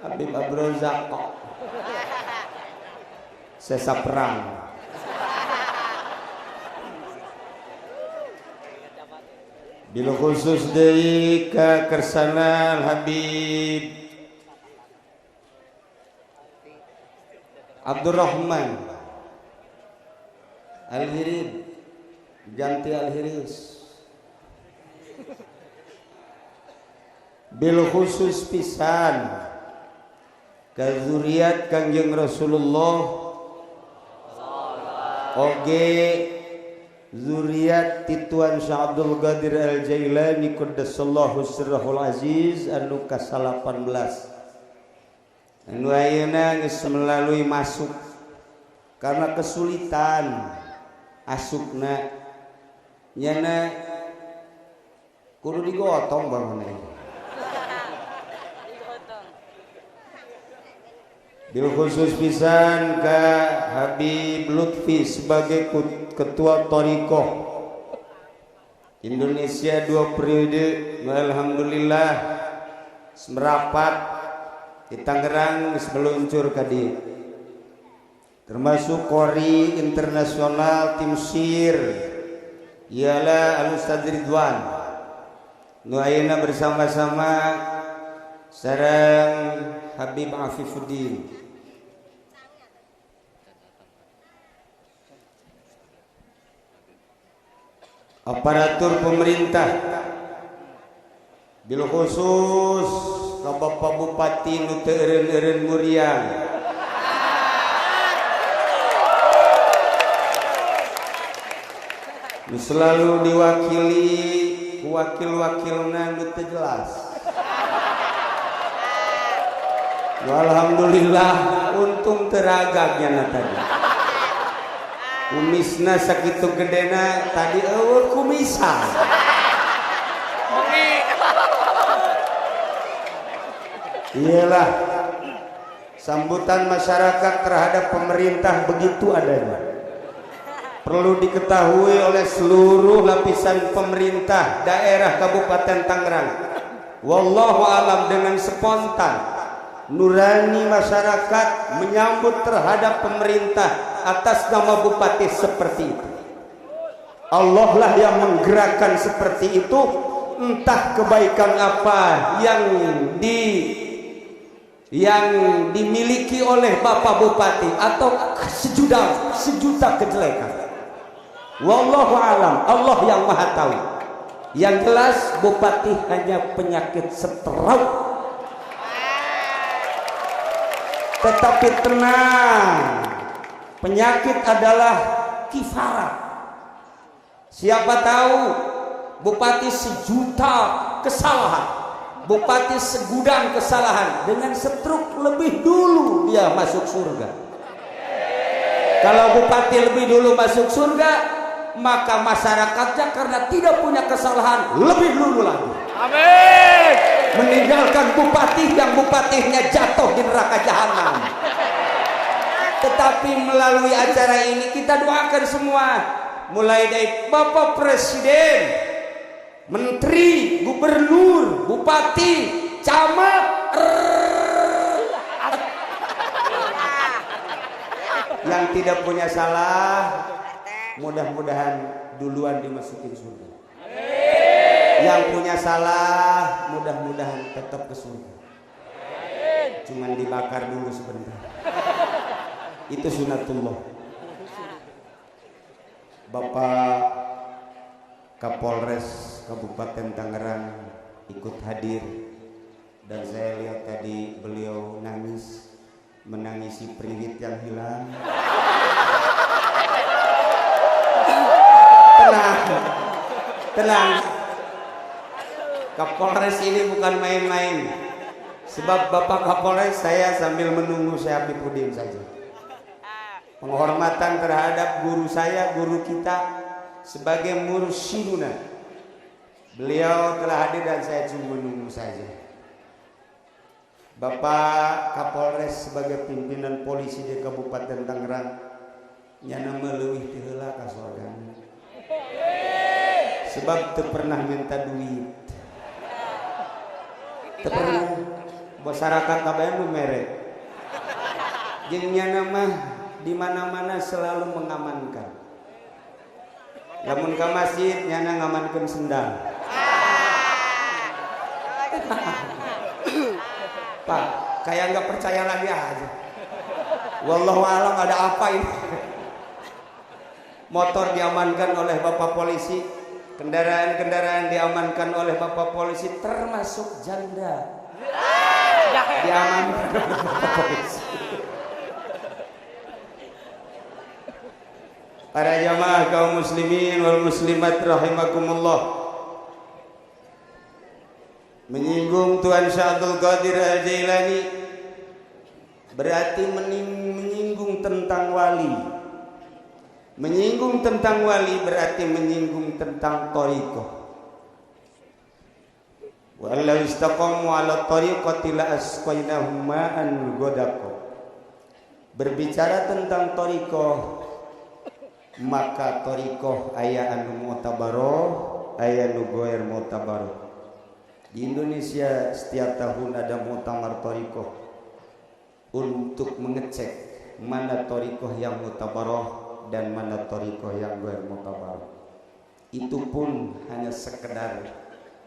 Habib Abdurrazak sesa perang. Bila khusus dari ke kersana Habib Abdurrahman Al-Hirib Janti Al-Hiris. Bil khusus pisan ka zuriat Kangjeng Rasulullah oge zuriat Tituan Syekh Abdul Qadir Al-Jailani qaddasallahu sirrahul aziz anu ka-18 anu ayeuna geus melalui masuk karena kesulitan asupna nyana kudu digotong bangunna. Bil khusus pisan ka Habib Lutfi sebagai ketua Thariqah Indonesia 2 periode. Alhamdulillah semerapat di Tangerang geus meluncur ka dieu. Termasuk Qori internasional tim Sir ialah Al-Ustaz Ridwan nu ayeuna bersama-sama sareng Habib Afifuddin. Aparatur pemerintah bil khusus ka Bapak Bupati nu teu eureun-eureun muriang nu selalu diwakili ku wakil-wakilna nu teu jelas. Alhamdulillah untung teragaknya tadi kumisna sakitu gedena tadi eueuh kumisan iyalah sambutan masyarakat terhadap pemerintah begitu adanya. Perlu diketahui oleh seluruh lapisan pemerintah daerah Kabupaten Tangerang, wallahu alam dengan spontan nurani masyarakat menyambut terhadap pemerintah atas nama bupati seperti itu. Allah lah yang menggerakkan seperti itu, entah kebaikan apa yang dimiliki oleh Bapak Bupati atau sejuta kejelekan. Wallahu alam, Allah yang maha tahu. Yang jelas bupati hanya penyakit stroke. Tetapi tenang, penyakit adalah kifarat. Siapa tahu bupati sejuta kesalahan, bupati segudang kesalahan, dengan stroke lebih dulu dia masuk surga. Kalau bupati lebih dulu masuk surga, maka masyarakatnya karena tidak punya kesalahan lebih dulu lagi. Amin. Meninggalkan bupati yang bupatinya jatuh di neraka jahanam. Tetapi melalui acara ini kita doakan semua, mulai dari Bapak Presiden, Menteri, Gubernur, Bupati, Camat, yang tidak punya salah mudah-mudahan duluan dimasukin surga. Yang punya salah mudah-mudahan tetap ke surga. Cuman dibakar dulu sebentar. Itu sunatullah. Bapak Kapolres Kabupaten Tangerang ikut hadir, dan saya lihat tadi beliau nangis, menangisi priwit yang hilang. Tenang, Kapolres ini bukan main-main. Sebab Bapak Kapolres saya sambil menunggu saya Afifuddin saja. Penghormatan terhadap guru saya, guru kita sebagai mursyiduna. Beliau telah hadir dan saya cuma menunggu saja. Bapak Kapolres sebagai pimpinan polisi di Kabupaten Tangerang nyana meleuwih teu heula ka sorgana. Sebab teu pernah minta duit. Teu pernah. masyarakat kabeh nu mere. Jeung nyana mah di mana-mana selalu mengamankan. Lamun ka masjid nyana ngamankeun sendal. Pak, kayak nggak percaya lagi aja. Wallahu a'lam ada apa ini? Motor diamankan oleh Bapak polisi, kendaraan-kendaraan diamankan oleh Bapak polisi, termasuk janda diamankan oleh Bapak polisi. Para jamaah kaum muslimin wal muslimat rahimakumullah, menyinggung Tuan Syekh Abdul Qadir Al-Jailani berarti menyinggung tentang wali. Menyinggung tentang wali berarti menyinggung tentang thariqah. Wa law istaqamu 'ala thariqati la asqainahum ma'an ghadaqa. Berbicara tentang thariqah, maka thariqah aya anu mu'tabaroh, aya nu goer mu'tabaroh. Di Indonesia setiap tahun ada muktamar thariqah untuk mengecek mana thariqah yang mu'tabaroh dan mana thariqah yang goer mu'tabaroh. Itu pun hanya sekedar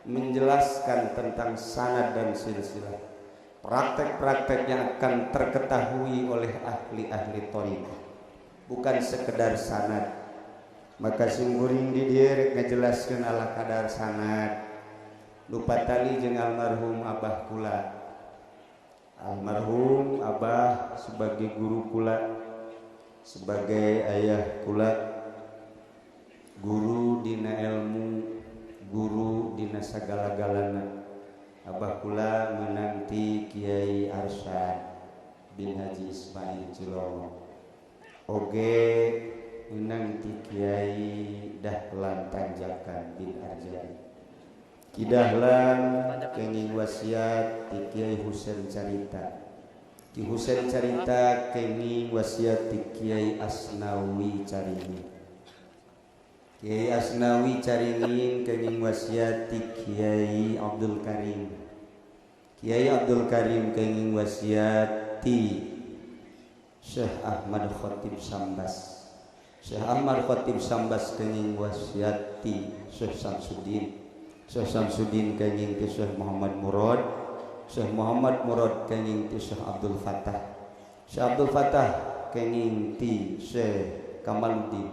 menjelaskan tentang sanad dan silsilah. Praktek-praktek yang akan terketahui oleh ahli-ahli thariqah, bukan sekedar sanad. Maka singguring di dieu rek ngajelaskeun ala kadar sanad. Lupa tali jeung almarhum abah kula. Almarhum abah sebagai guru kula, sebagai ayah kula, guru dina ilmu, guru dina sagala-galana. Abah kula meunang ti Kiai Arsyad bin Haji Ismail Cilomo, oge meunang ti Kiai Dahlan Tanjakan bin Arjani. Ki Dahlan kenging wasiat ti Kiai Husain Carita. Ki Husain Carita kenging wasiat ti Kiai Asnawi Caringin. Kiai Asnawi Caringin kenging wasiat ti Kiai Abdul Karim. Kiai Abdul Karim kenging wasiat ti Syekh Ahmad Khatib Sambas. Syekh Ahmad Khatib Sambas kenging wasiat ti Syekh Samsudin. Syekh Samsudin kenging ti Syekh Muhammad Murad. Syekh Muhammad Murad kenging ti Syekh Abdul Fatah. Syekh Abdul Fatah kenging ti Syekh Kamaluddin.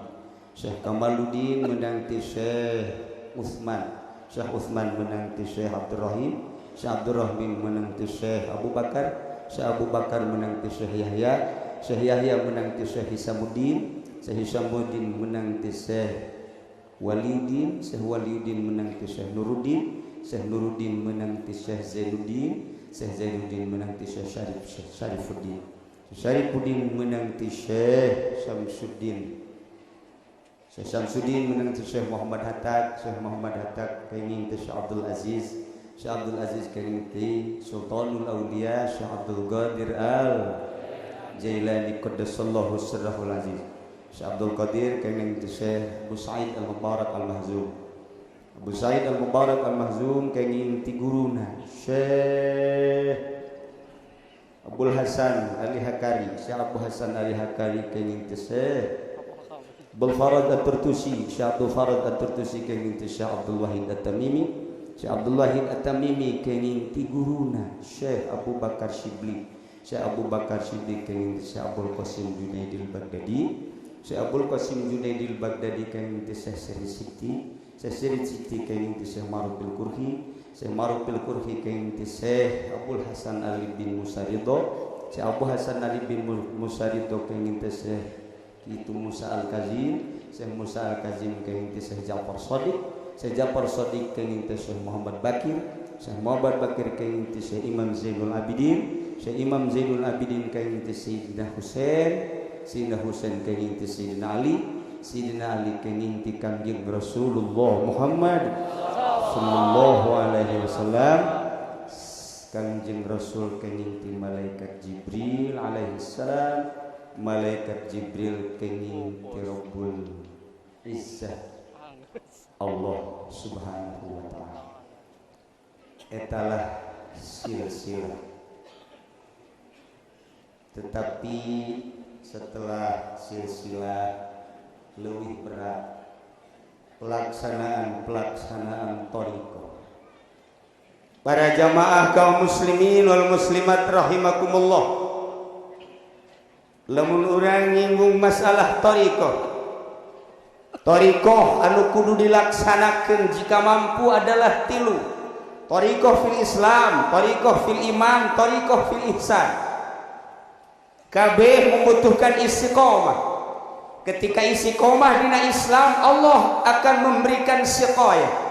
Syekh Kamaluddin menang ti Syekh Utsman. Syekh Utsman menang ti Syekh Abdurrahim. Syekh Abdurrahim menang ti Syekh Abu Bakar. Syekh Abu Bakar menang ti Syekh Yahya. Syekh Yahya menang ti Syekh Hisamuddin. Syekh Hisamuddin menang ti Syekh Walidin. Syekh Walidin menang ti Syekh Nuruddin. Syekh Nuruddin menang ti Syekh Zainuddin. Syekh Zainuddin menang ti Syekh Syarifuddin. Syarifuddin menang ti Syekh Syamsuddin. Syekh Syamsuddin menang ti Syekh Muhammad Hatta. Syekh Muhammad Hatta kenging ti Syekh Abdul Aziz. Syekh Abdul Aziz kenging ti Sultanul Auliya Syekh Abdul Qadir Al-Jailani qaddasallahu sirrahul aziz. Syekh Abdul Qadir kenging ti Syekh Abu Sa'id Al-Mubarak Al-Mahzum. Abu Sa'id Al-Mubarak Al-Mahzum kenging ti guruna Syekh Abdul Hasan Ali Hakari. Syekh Abu Hasan Ali Hakari kenging ti Syekh Abdul Farad At-Turtusi. Syekh Abdul Farad At-Turtusi kenging ti Syekh Abdul Wahid At-Tamimi. Syekh Abdul Wahid At-Tamimi kenging ti guruna Syekh Abu Bakar Shibli. Syekh Abu Bakar Shibli kenging ti Syekh Abdul Qasim Junaidil Baghdadi. Syekh Abdul Qasim Junaidil Baghdadi kenging ti Syekh Sri Siti. Syekh Sri Siti kenging ti Syekh Maruf bil Qurhi. Syekh Maruf bil Qurhi kenging ti Syekh Abdul Hasan Ali bin Musaridho. Syekh Abu Hasan Ali bin Musaridho kenging ti Syekh Kitu Musa Al-Kazim. Syekh Musa Al-Kazim kenging ti Syekh Ja'far Shadiq. Syekh Ja'far Shadiq kenging ti Syekh Muhammad Bakir. Syekh Muhammad Bakir kenging ti Syekh Imam Zainul Abidin. Syekh Imam Zainul Abidin kenging ti Sayyidina Husain. Sayyidina Husain kenging ti Sayyidina Ali. Sayyidina Ali kenging ti Kangjeng Rasulullah Muhammad sallallahu alaihi wasallam. Kangjeng Rasul kenging ti malaikat Jibril alaihi salam. Malaikat Jibril kenging ti Rabbul Izzah Allah subhanahu wa ta'ala. Etalah silsilah tetapi setelah silsilah lebih berat pelaksanaan thariqah. Para jamaah kaum muslimin wal muslimat rahimakumullah, lamun urang nyinggung masalah thariqah anu kudu dilaksanakan jika mampu adalah tilu: thariqah fil Islam, thariqah fil iman, thariqah fil ihsan. Kabeh membutuhkan istiqomah. Ketika istiqomah dina Islam, Allah akan memberikan siqayah.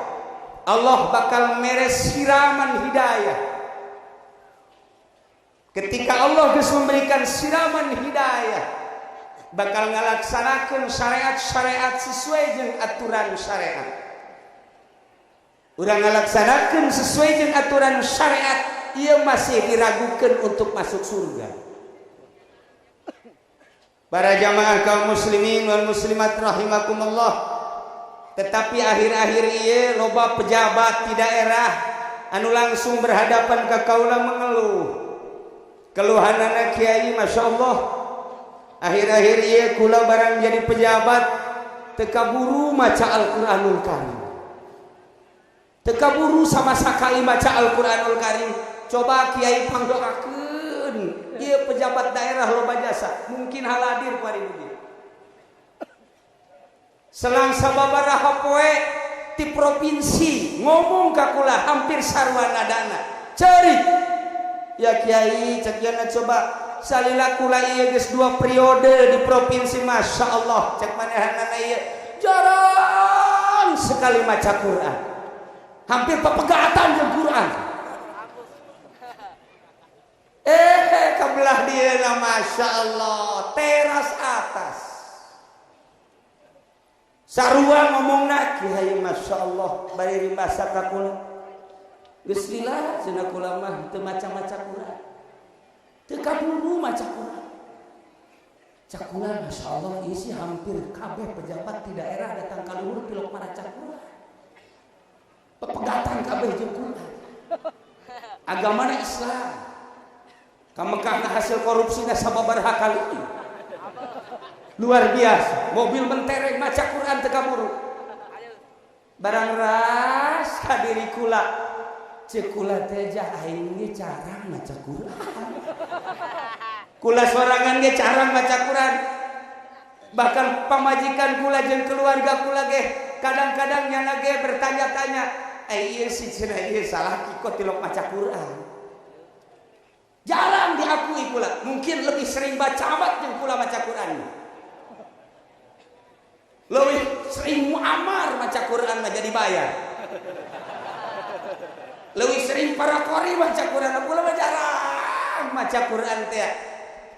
Allah bakal meres siraman hidayah. Ketika Allah geus memberikan siraman hidayah, bakal ngalaksanakeun syariat-syariat sesuai jeung aturan syariat. Urang ngalaksanakeun sesuai jeung aturan syariat, ieu masih diragukeun untuk masuk surga. Para jamaah kaum muslimin wal muslimat rahimakumullah, tetapi akhir-akhir ieu loba pejabat di daerah anu langsung berhadapan ka kaula mengeluh. Keluhanana kiai masyaallah, akhir-akhir ieu kula barang jadi pejabat teu kaburu maca Al-Qur'anul Karim. Teu kaburu sama sakali maca Al-Qur'anul Karim. Coba kiai pangdoakeun ieu pejabat daerah loba jasa, mungkin haladir pari dieu. Selang sababaraha poe ti provinsi ngomong ka kula hampir sarwana dana. Ceurik ya kiai, cek yana coba salila kula ieu geus 2 periode di provinsi, masyaallah cek manehanana ieu jarang sekali maca Quran. Hampir pepegatan jeung Quran. Kabelah dia na masya Allah teras atas sarua ngomong nak kiai masya Allah bari rimbasa ka kula geus lila cenah kula mah teu maca-maca Quran, teu kaburu maca Quran. Cak kula masya Allah ieu sih hampir kabeh pejabat di daerah datang ka luhur pilok maca Quran, pepegatan kabeh jeung Quran. Agamana Islam. Kamekah hasil korupsinya sababaraha kali ini luar biasa. Mobil mentereng maca Quran teu kaburu. Barang ras kadiri kula ceuk kula teh jah aing ge carang maca Quran. Kula sorangan ge carang maca Quran. Bahkan pamajikan kula jeung keluarga kula ge kadang-kadang nyana ge bertanya-tanya, ieu si cenah ieu salah kikot tilok maca Quran. Jarang diakui pula, mungkin lebih sering baca amat yang pula baca Quran. Lebih sering muamar baca Quran menjadi bayar. Lebih sering para kori baca Quran, pula jarang baca Quran teh.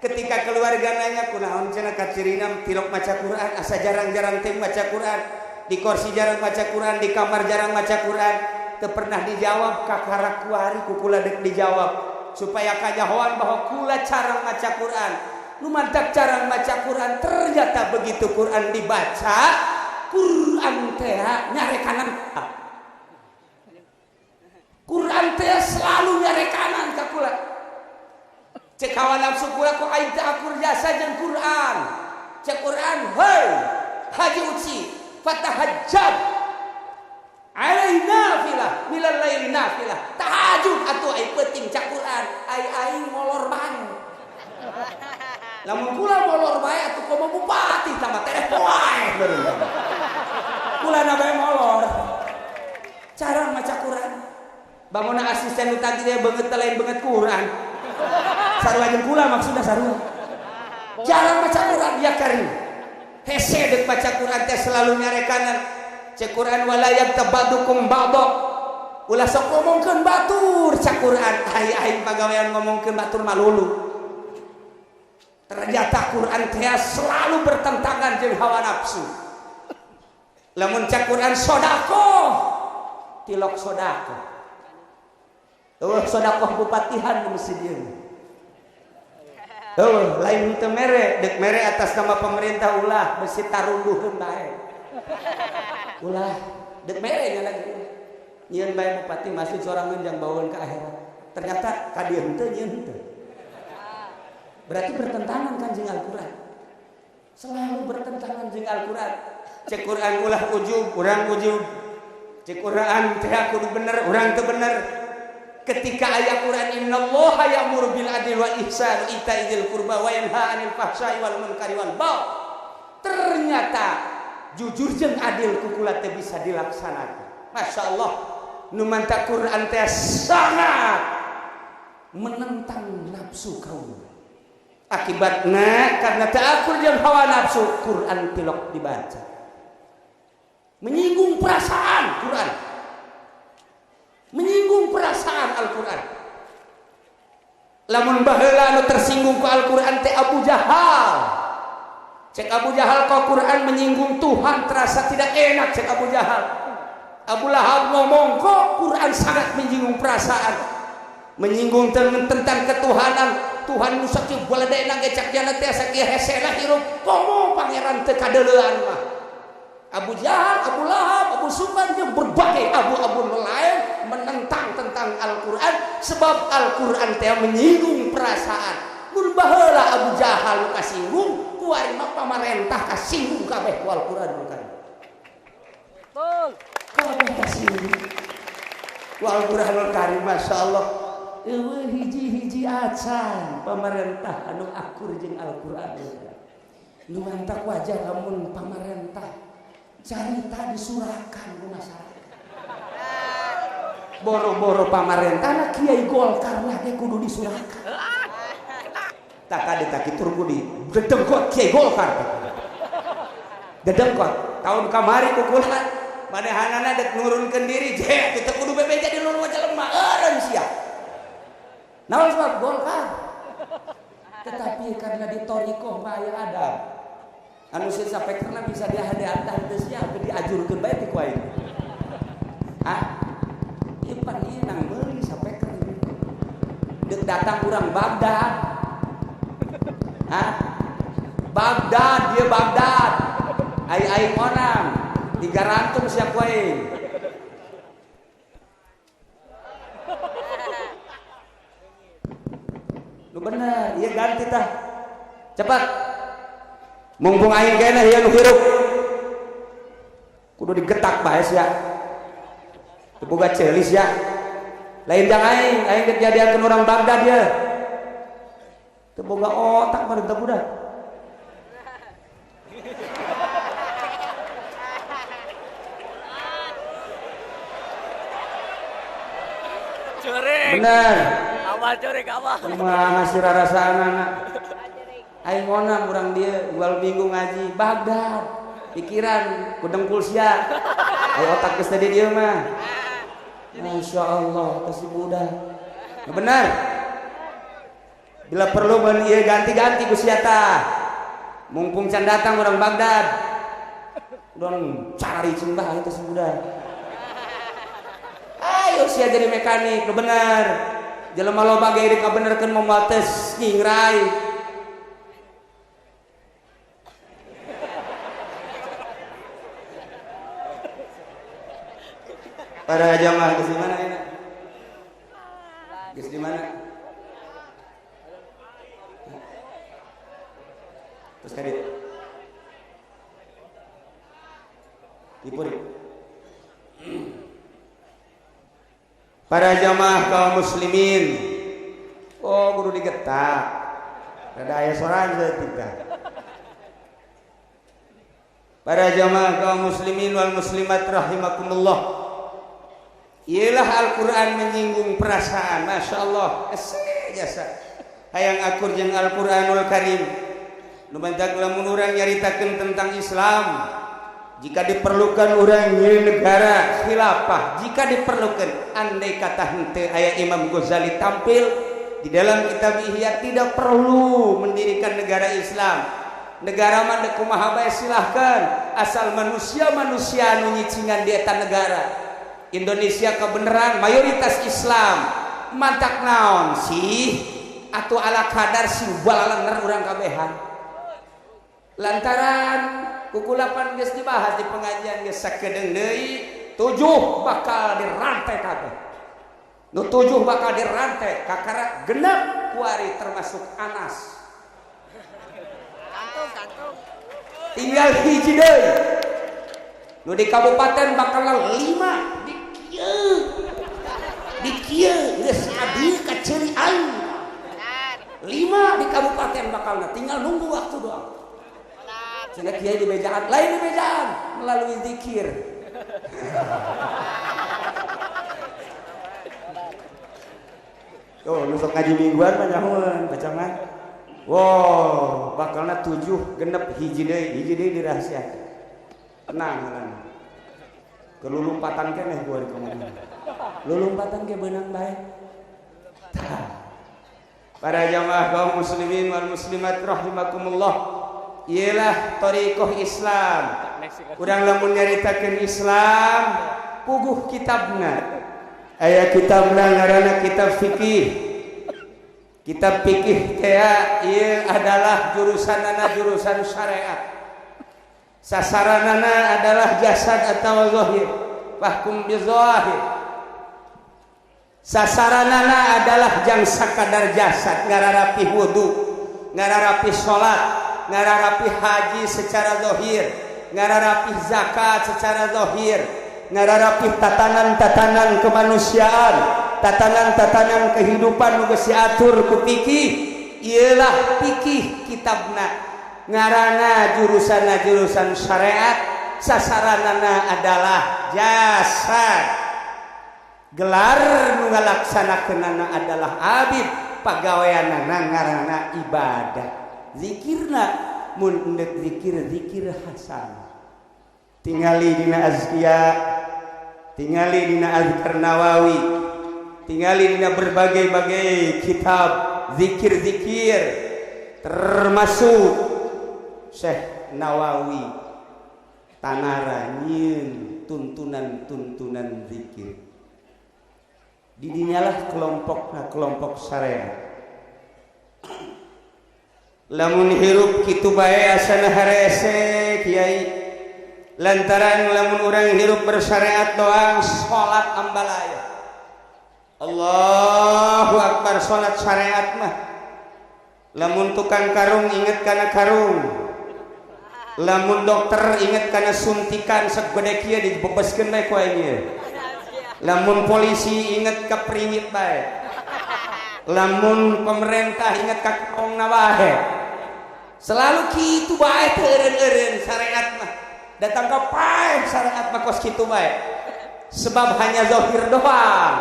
Ketika keluarga nanya kunaon cenah ka cirinam tilok baca Quran, asa jarang-jarang teh baca Quran. Di kursi jarang baca Quran, di kamar jarang baca Quran. Teu pernah dijawab ka karakuari ku kula deuk dijawab. Supaya kajahoan bahwa kula carang maca Quran. Nu mantap carang maca Quran, ternyata begitu Quran dibaca, Quran teh nyarekanan. Quran teh selalu nyarekanan ka kula. Cek kawan nafsu kula ku aing teh akur jasa jeung Quran. Cek Quran, hei haji uci fatahajjad alai nafilah milal laili nafilah tahajud atuh ai penting cak Quran ai molor bae. Lamun kula molor bae atuh komo bupati tambah telepon wae. Kula na bae molor. Cara maca Quran. Bangona asisten nu tadi dia beungeut lain beungeut Quran. Sarua jeung kula maksudna sarua. Jarang maca Quran ya Karim. Hese deuk baca Quran teh selalu nyarekanan. Cek Quran wala yagtabadukum ba'da. Ulah sok ngomongkeun batur cak Quran. Aing pagawean ngomongkeun batur malulu. Ternyata Quran teh selalu bertentangan jeung hawa nafsu. Lamun cak Quran sedekah, tilok sedekah. Sedekah bupatihan mesti dieu. Lain teu mere, deuk mere atas nama pemerintah ulah besi tarunduheun bae. Ulah dek merenya lagi nyieun bae bupati masuk sorangan yang bawaan ke akhirat. Ternyata ka dieu henteu nyieun henteu. Berarti bertentangan kan jeung Al-Quran. Selalu bertentangan jeung Al-Quran. Cek Quran ulah ujub, urang ujub. Cek Quran teh kudu bener, urang teu bener. Ketika ayat Quran innallaha ya'muru bil adli wa ihsan wa ita'i dzil qurba wa yanha 'anil fahsya'i wal munkari wal baghi. Ternyata jujur jeung adil kukula teh bisa dilaksanakan. Masya Allah, nu manta Quran teh sangat menentang nafsu kaum. Akibatnya karena ta'akur jeung hawa nafsu, Quran tilok dibaca. Menyinggung perasaan Quran. Menyinggung perasaan Al-Quran. Lamun baheula anu tersinggung ku Al-Quran teh Abu Jahal. Cek Abu Jahal ku Quran menyinggung Tuhan terasa tidak enak cek Abu Jahal. Abu Lahab ngomong kok Quran sangat menyinggung perasaan. Menyinggung tentang ketuhanan. Tuhan nu sakieu baladena ge cak jana teh sakieu hesena hirup komo pangeran teu kadeulean mah. Abu Jahal, Abu Lahab, Abu Sufyan jeung berbagai abu-abu lain menentang tentang Al-Qur'an sebab Al-Qur'an teh menyinggung perasaan. Mun baheula Abu Jahal nu kasinggung, ku ari mah pamarentah kasinggung kabeh ku Al-Qur'an bukan. Betul. Kabeh kasinggung. Ku Al-Qur'anul Karim masyaallah. Eueuh hiji-hiji acan pamarentah anu akur jeung Al-Qur'an. Nu mantak wajah lamun pamarentah carita disurahkan ku masyarakat. Boro-boro pamarentahna Kiai Golkar lagi kudu disurahkan. Tak ada tak kitu kudu dedengkot Kiai Golkar. Dedengkot tahun kamari ku kula manehanana dek nurunkeun diri je kita kudu bebe jadi luluh jelema eureun sia. Naon sebab Golkar. Tetapi karena di torikoh mah aya adab. Anu sih sampai karena bisa dihadeatan teh sia diajurkeun bae ti ku aing. Ieu pan ieu nang meuli sampai karena deuk datang urang Baghdad. Baghdad dia Baghdad. Ai onam digarantung sia ku aing. Lu bener, iya ganti tah. Cepat. Mumpung aing kene ieu nu hirup. Kudu digetak bae sia. Teu boga ceulis ya. Lain jang aing kejadian orang Baghdad ya. Teu boga otak baru teu budak. Bener. Awal corek awal. Kumaha sih rarasaanana? Aing monam urang dia ugal minggu ngaji Baghdad. Pikiran ku dengkul sia. Aya otak geus tadi dieu mah. Masyaallah teh si budak. Bener. Bila perlu mun ieu ganti-ganti ku sia tah. Mumpung can datang urang Baghdad. Don cari cimbah itu si budak. Ayo sia jadi mekanik, bener. Jelema loba ge rek kabenerkeun moal tes ngingrai. Para jamaah geus di mana ini? Geus di mana? Terus kadit. Dipuri. Para jamaah kaum muslimin, oh kudu digetak. Ada aya soran setika. Para jamaah kaum muslimin wal muslimat rahimakumullah. Ialah Al-Qur'an menyinggung perasaan, masyaallah. Jasa. Hayang akur jeung Al-Qur'anul Karim. Nu mantak lamun urang nyaritakeun tentang Islam. Jika diperlukan orang nyeri negara khilafah, jika diperlukan andai kata henteu aya Imam Ghazali tampil di dalam kitab Ihya tidak perlu mendirikan negara Islam. Negara mah deuk kumaha bae silahkan asal manusia anu nyicingan di eta negara. Indonesia kebenaran mayoritas Islam. Mantak naon sih atuh ala kadar sing balalener urang kabehan. Lantaran kukulapan geus dibahas di pengajian geus sakedeung deui 7 bakal dirantai kabeh. Nu 7 bakal dirantai kakara genep kuari termasuk Anas tinggal hiji deui nu di kabupaten bakal 5 di kieu geus adi ka ceuri aing 5 di kabupaten bakalna tinggal nunggu waktu doang cenah kieu di bejaan lain di bejaan melalui zikir tuh nusuk ngaji mingguan mah nyahoeun bacangan wow bakalna 7 genep hiji deui dirahasiakeun tenang kelulumpatan keneh gua di komandan lulumpatan ke benang baik para jamaah kaum muslimin wal muslimat rahimakumullah ialah thariqah Islam urang lamun nyaritakeun Islam puguh kitabna aya kitabna ngaranna kitab fikih kitab fikih teh ieu adalah jurusanana jurusan syariat sasaranana adalah jasad atau zahir fahkum bizahir sasaranana adalah jang sakadar jasad ngararapi wudu ngararapi salat ngararapi haji secara zahir ngararapi zakat secara zahir ngararapi tatanan-tatanan kemanusiaan tatanan-tatanan kehidupan nu geus diatur ku fikih ialah fikih kitabna ngaranna jurusan syariat sasaranana adalah jasad gelar nu ngalaksanakeunana adalah abid pagaweanana ngaranna ibadah zikirna mun endek zikir hasan tingali dina azkiya tingali dina azkar nawawi tingali dina berbagai-bagai kitab zikir termasuk Syekh Nawawi tanara nyieun tuntunan zikir di dinyalah kelompok syariat lamun hirup kitu bae asana harese kiai lantaran lamun urang hirup bersyariat doang salat ambalaya Allahu akbar salat syariat mah lamun tukang karung inget kana karung lamun dokter inget kana suntikan segede kieu dibebeskeun bae ku aing lamun polisi inget ka priwit bae lamun pemerintah inget ka kongna bae selalu kitu bae teu eureun syariat mah datang ka pae syariat mah kos kitu bae sebab hanya zahir doang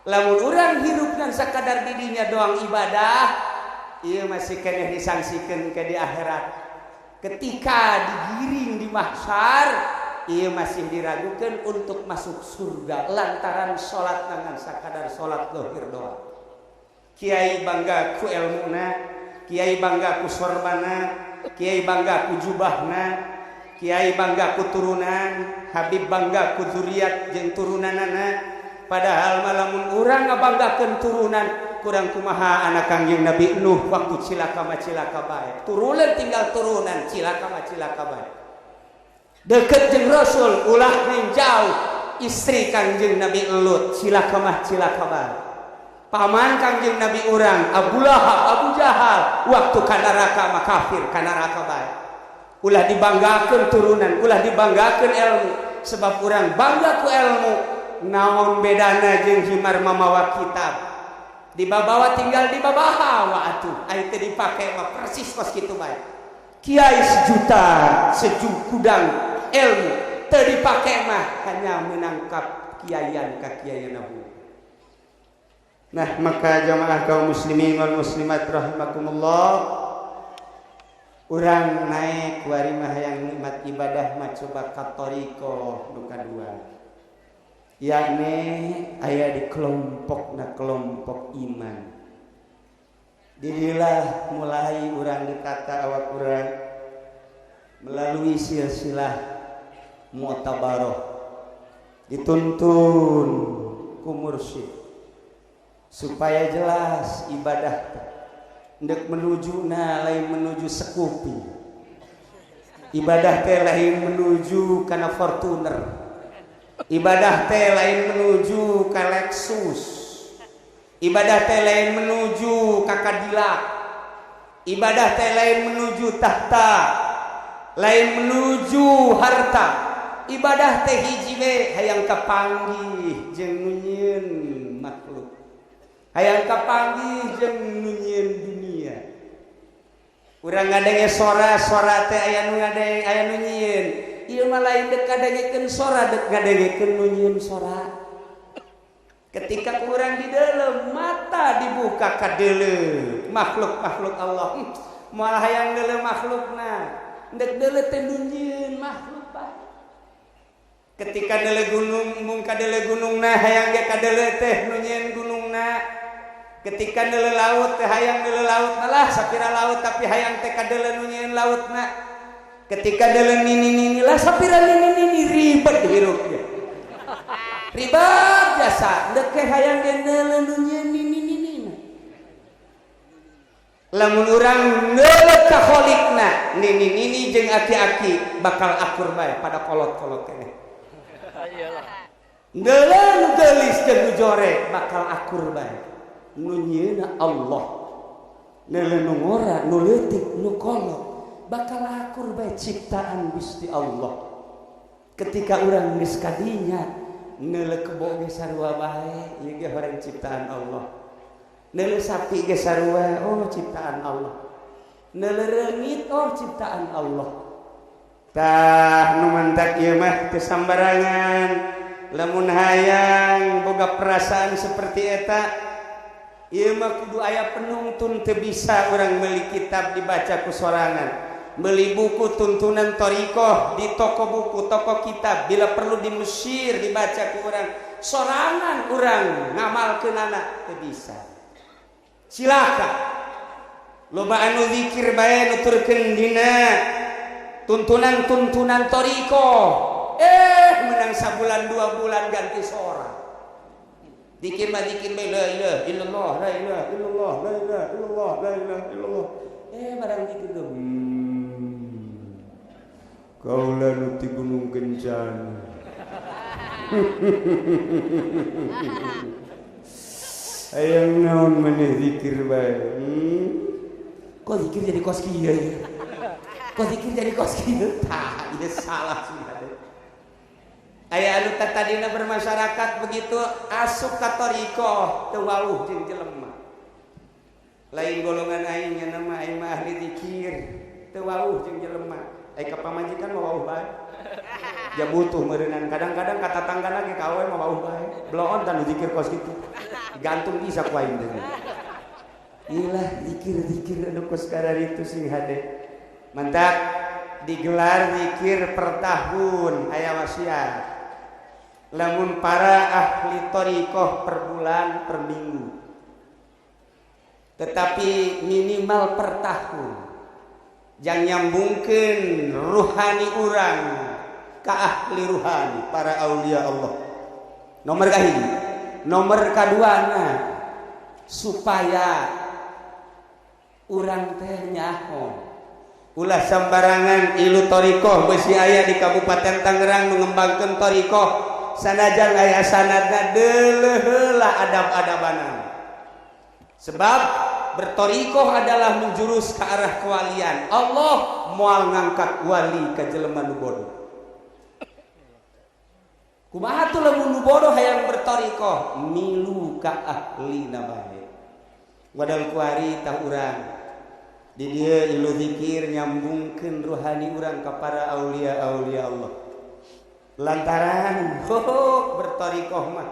lamun urang hirupna sakadar di dinya doang ibadah ieu masih keneh disangsikeun ke di akhirat ketika digiring di mahsyar ia masih diragukan untuk masuk surga lantaran sholat dengan sakadar sholat zahir doang kiai bangga ku ilmuna kiai bangga ku sorbana kiai bangga ku jubahna kiai bangga ku turunan habib bangga ku zuriat jeung turunanana padahal malamun urang ngabanggakeun turunan kurang kumaha anak Kangjeng Nabi Nuh waktu cilaka bae turunan tinggal turunan cilaka bae deket jeung Rasul ulah ning jauh istri Kangjeng Nabi Lut cilaka bae paman Kangjeng Nabi urang Abu Lahab Abu Jahal waktu ka neraka mah kafir ka neraka bae ulah dibanggakeun turunan ulah dibanggakeun ilmu sebab urang bangga ku ilmu naon bedana jeung himar mamawa kitab dibawa tinggal di babaha atuh aya teh dipake mah persis kos kitu bae kiai sejukudang ilmu teu dipake mah hanya menangkap kiaian ka kiaian nahu nah maka jamaah kaum muslimin wal muslimat rahimakumullah urang naik kuari mah yang nikmat ibadah mah coba ka thariqah nu kadua yakni aya di kelompok iman dirilah mulai urang ditata awak urang melalui silsilah mu'tabarah dituntun ku mursyid supaya jelas ibadah ndek menujuna lain menuju sekupi ibadah teh lain menuju kana Fortuner ibadah teh lain menuju ka Lexus ibadah teh lain menuju ka Cadillac Ibadah teh lain menuju tahta, lain menuju harta. Ibadah teh hiji we hayang kapanggih jeung nunyeun makhluk, hayang kapanggih jeung nunyeun dunia. Urang ngadenge sora teh aya nu ngadenge aya nu nyieun. Ieu mah lain dek ngadengekeun sora, dek ngadengekeun nunyeun sora. Ketika kurang di dalam mata dibuka ka deuleu makhluk-makhluk Allah. Moal hayang deuleu makhlukna, dek deuleu teh nunyeun makhluk bae. Ketika deuleu gunung mung ka deuleu gunungna hayang ge ka deuleu teh nunyeun gunungna. Ketika deuleu laut teh hayang deuleu lautna lah sapira laut tapi hayang teh ka deuleu nunyeun lautna. Ketika deuleu nini lah sapira nini ribet hirupna. Ribet jasa dek hayang ge deuleu nunyeun nini. Lamun urang neuleuh ka kholikna nini jeung aki-aki bakal akur bae pada kolot-kolot keneh. Iyalah. Deuleuh nu geulis jeung nu jore bakal akur bae. Nunyeuna Allah. Neuleuh nu ngora, nu leutik, nu kolot bakal akur bae ciptaan Gusti Allah. Ketika urang geus kadinya neuleuh kebo ge sarua bae, ieu ge horeng ciptaan Allah. Neuleuh sapi ge sarua, oh ciptaan Allah. Neuleuh reungit, oh ciptaan Allah. Tah nu mantak ieu mah teu sambarangan. Lamun hayang boga perasaan seperti eta, ieu mah kudu aya penungtun teu bisa urang meuli kitab dibaca ku sorangan. Beli buku tuntunan thariqah di toko buku, toko kitab, bila perlu di Mesir dibaca ku urang. Sorangan urang ngamalkeunana teu bisa. Silakan. Loba anu zikir bae nuturkeun dina tuntunan thariqah. Menang sabulan 2 bulan ganti sorang. Dikir mah dikir bae la ilaha illallah, la ilaha illallah, la ilaha illallah, la ilaha illallah. Barang dikir do. Kaula nu ti Gunung Kencana. Hayang naon maneh zikir bae. Kok zikir jadi kos kieu ya? Kok zikir jadi kos kieu? Tah, ieu salah sudah. Aya anu tadina bermasyarakat begitu asup ka thariqah teu wawuh jeung jelema. Lain golongan aing nya nama aing mah ahli zikir, teu wawuh jeung jelema. Ai ka pamajikan mah wawuh bae. Ja butuh meureunnan kadang-kadang ka tatanggana ge ka awewe mah wawuh bae. Bloon tanu zikir kos kitu. Gantung bisa ku aing teh. Iyalah zikir-zikir anu kos kararitu sing hade. Mantap digelar zikir per tahun aya wasiat. Lamun para ahli thariqah per bulan per minggu. Tetapi minimal per tahun. Jang nyambungkeun ruhani urang ka ahli ruhani para aulia Allah. Nomor kahiji. Nomor kaduana supaya urang teh nyaho. Ulah sambarangan ilu thariqah beusi aya di Kabupaten Tangerang nu ngembangkeun thariqah. Sanajan aya sanadna deuleuh heula adab-adabana. Sebab berthariqah adalah menjurus ke arah kewalian. Allah moal ngangkat wali ka jelema nu bodoh. Kumaha tuh lamun nu bodoh hayang berthariqah? Milu ka ahlina bae. Wadal kuari tah urang. Di dieu ilu zikir nyambungkeun ruhani urang ka para aulia-aulia Allah. Lantaran berthariqah mah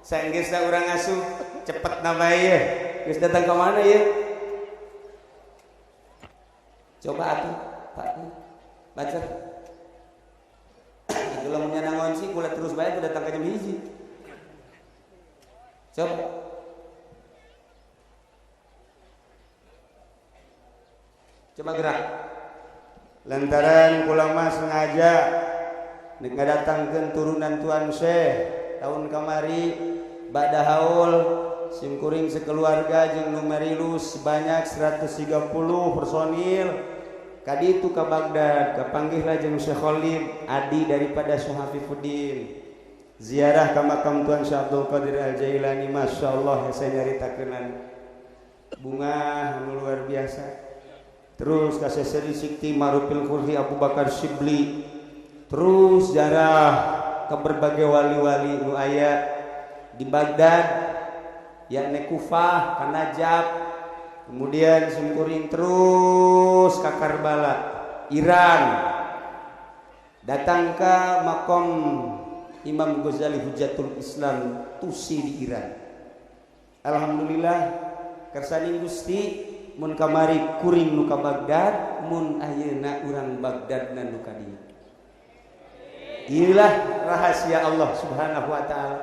saenggeusna urang asuh cepetna bae ye. Geus datang ka mana ye? Coba atuh Pak baca. Itu lamun nyanangon sih kula terus bae datang ka jam 1. Coba. Coba gerak. Lantaran kula mah sengaja nek ngadatangkeun turunan Tuan Syekh tahun kamari ba'da haul simkuring sekeluarga jeung nu merilus sebanyak 130 personil kaditu ka Baghdad kapanggihlah jeung Syekh Khalid adi daripada Syekh Hafifuddin ziarah ka makam Tuan Syekh Abdul Qadir Al-Jailani. Masyaallah saya nyaritakeun bunga anu luar biasa. terus kaseseri Sikti Marufil Khurhi Abu Bakar Shibli, terus jarah ke berbagai wali-wali nu aya di Baghdad, yakni Kufah, Najab, kemudian sumkuring terus ke Karbala, Iran, datang ke makom Imam Ghazali Hujatul Islam Tusi di Iran. Alhamdulillah kersani Gusti mun kamari kuring nu ka Baghdad, mun ayeuna urang Baghdad na nu ka dieu. Inilah rahasia Allah Subhanahu wa taala.